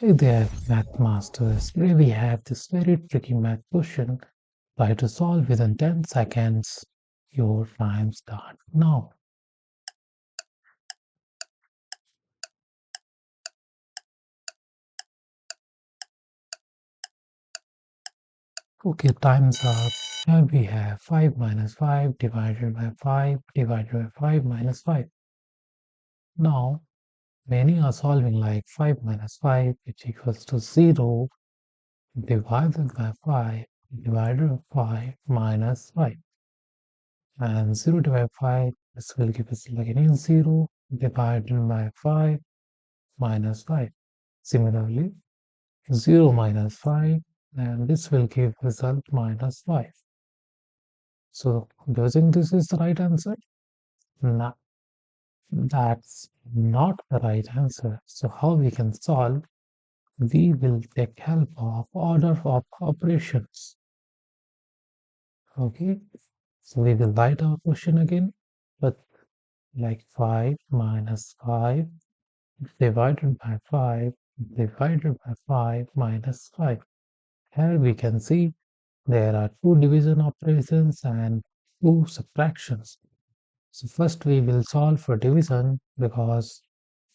Hey there, Math Masters. Today we have this very tricky math question. Try to solve within 10 seconds. Your time starts now. Okay, time's up. Here we have 5 minus 5 divided by 5 divided by 5 minus 5. Now, many are solving like 5 minus 5, which equals to 0, divided by 5 divided by 5 minus 5. And 0 divided by 5, this will give us like again 0 divided by 5 minus 5. Similarly, 0 minus 5, and this will give result minus 5. So, do you think this is the right answer? No, that's not the right answer. So, how we can solve? We will take help of order of operations. Okay, so we will write our question again, but like 5 minus 5 divided by 5 divided by 5 minus 5. Here we can see there are two division operations and two subtractions. So first we will solve for division because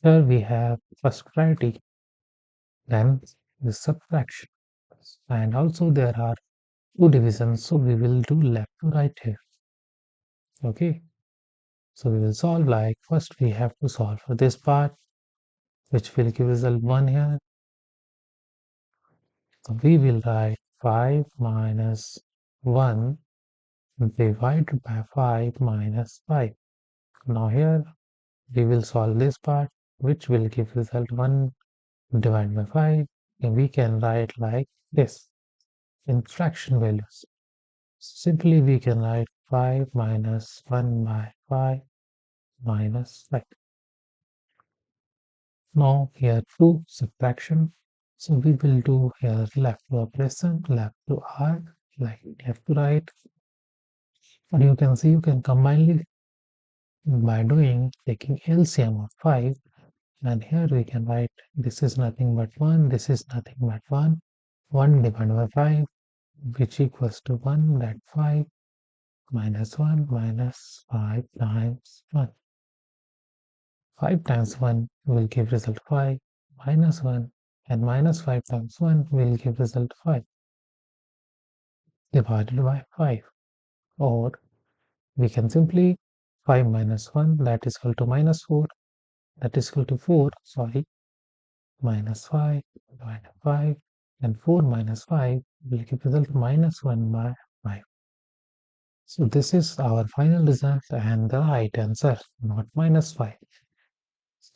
here we have first priority, then the subtraction. And also there are two divisions, so we will do left to right here. Okay, so we will solve like first we have to solve for this part, which will give result 1 here. So we will write 5 minus 1 divided by 5 minus 5. Now here we will solve this part, which will give result 1 divided by 5. And we can write like this in fraction values. Simply we can write 5 minus 1 by 5 minus 5. Now here two subtraction. So we will do here left to operation, left to right, like left to right. And you can see you can combine it by doing taking LCM of 5. And here we can write this is nothing but 1, this is nothing but 1. 1 divided by 5, which equals to 1, that 5 minus 1 minus 5 times 1. 5 times 1 will give result 5 minus 1, and minus 5 times 1 will give result 5 divided by 5. Or we can simply 5 minus 1, that is equal to minus 4, that is equal to 4, sorry, minus 5 divided by 5, and 4 minus 5 will give result minus 1 by 5. So this is our final result and the right answer, not minus 5.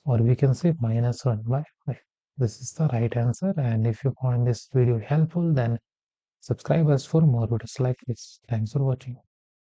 Or we can say minus 1 by 5. This is the right answer, and if you find this video helpful, then subscribe us for more videos like this. Thanks for watching.